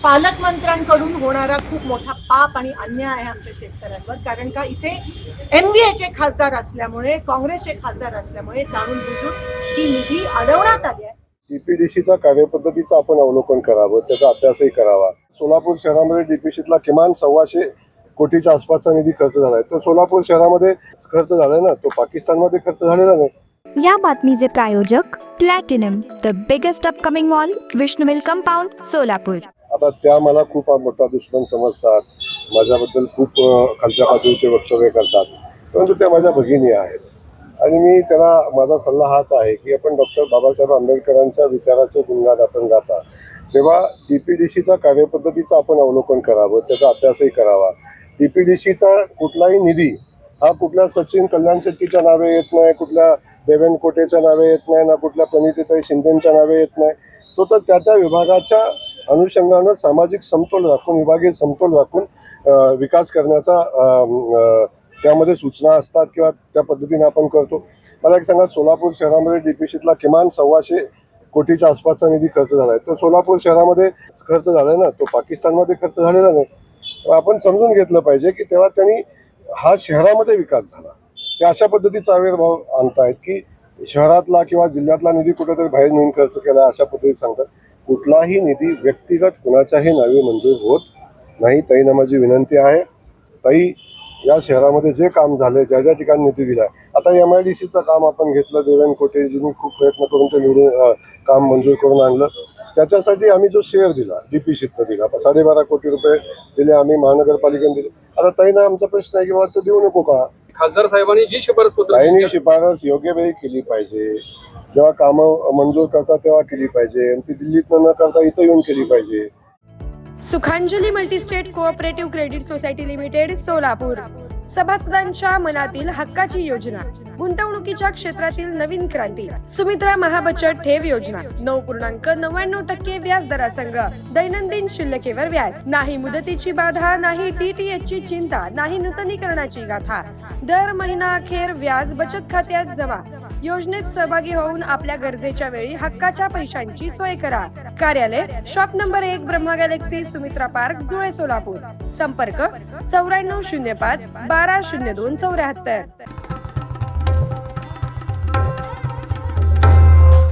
पालकमंत्र्यांकडून होणारा खूप मोठा पाप आणि अन्याय आहे आमच्या शेतकऱ्यांवर. कारण का इथे MVAचे खासदार असल्यामुळे, काँग्रेसचे खासदार असल्यामुळे जाणून बुजून ही निधी अडवण्यात आली आहे. डीपीडीसीच्या कार्यपद्धतीचं आपण अवलोकन करावं, त्याचा अभ्यासही करावा. सोलापूर शहरामध्ये डीपीडीसीतला किमान 125 कोटीच्या आसपासचा निधी खर्च झालाय. तो सोलापूर शहरामध्ये खर्च झालाय ना, तो पाकिस्तानमध्ये खर्च झालेला नाही. या बातमीचे प्रायोजक platinum, the biggest upcoming mall, Vishnu mill compound, Solapur. आता त्या मला खूप मोठा दुश्मन समजतात, माझ्याबद्दल खूप खालच्या पातळीचे वक्तव्य करतात, परंतु त्या माझ्या भगिनी आहेत आणि मी त्यांना माझा सल्ला हाच आहे की आपण डॉक्टर बाबासाहेब आंबेडकरांच्या विचाराचे गुणगान आपण गाता तेव्हा डीपीडीसीच्या कार्यपद्धतीचं आपण अवलोकन करावं, त्याचा अभ्यासही करावा. डीपीडीसीचा कुठलाही निधी हा कुठल्या सचिन कल्याण शेट्टीच्या नावे येत नाही, कुठल्या देवेंद्र कोटेच्या नावे येत नाही, ना कुठल्या प्रणितीताई शिंदेच्या नावे येत नाही. तो तर त्या विभागाच्या अनुषंगानं सामाजिक समतोल राखून, विभागीय समतोल राखून विकास करण्याचा त्यामध्ये सूचना असतात किंवा त्या पद्धतीने आपण करतो. मला एक सांगा, सोलापूर शहरामध्ये डीपीडीसीतला किमान 125 कोटीच्या आसपासचा निधी खर्च झालाय. तो सोलापूर शहरामध्ये खर्च झालाय ना, तो पाकिस्तानमध्ये खर्च झालेला नाही. आपण समजून घेतलं पाहिजे की तेव्हा त्यांनी हा शहरामध्ये विकास झाला. ते अशा पद्धतीचा आविर्भाव आणतायत की शहरातला किंवा जिल्ह्यातला निधी कुठेतरी बाहेर नेऊन खर्च केला, अशा पद्धतीत सांगतात. कुठलाही निधी व्यक्तिगत कुणाच्याही नावे मंजूर होत नाही. ताईंना माझी विनंती आहे, ताई या शहरामध्ये जे काम झाले, ज्या ज्या ठिकाणी निधी दिला, आता MIDCचं काम आपण घेतलं, देवेंद्र कोटेजींनी खूप प्रयत्न करून ते निवडून काम मंजूर करून आणलं. त्याच्यासाठी आम्ही जो शेअर दिला डीपीडीसीतनं दिला, 12.5 कोटी रुपये दिले आम्ही, महानगरपालिकेने दिले. आता ताईंना आमचा प्रश्न आहे की मला तो देऊ नको का? खासदार साहेबांनी जी शिफारस ताईंनी शिफारस योग्य वेळी केली पाहिजे. जेव्हा कामं मंजूर करतात तेव्हा केली पाहिजे आणि ती दिल्लीतनं न करता इथं येऊन केली पाहिजे. Sukhanjali multistate cooperative credit society limited, Solapur. सभासदांच्या मनातील हक्काची योजना, गुंतवणुकीच्या क्षेत्रातील नवीन क्रांती. सुमित्रा महाबचत ठेव योजना 9.99% व्याज दरासंग दैनंदिन शिल्लकेवर व्याज नाही. मुदतीची बाधा नाही, DTH ची चिंता नाही, नूतनीकरणाची गाथा. दर महिना अखेर व्याज बचत खात्यात जमा. योजनेत सहभागी होऊन आपल्या गरजेच्या वेळी हक्काच्या पैशांची सोय करा. कार्यालय shop number 1, Brahma Galaxy, Sumitra park, जुळे, सोलापूर. संपर्क 9405 120274.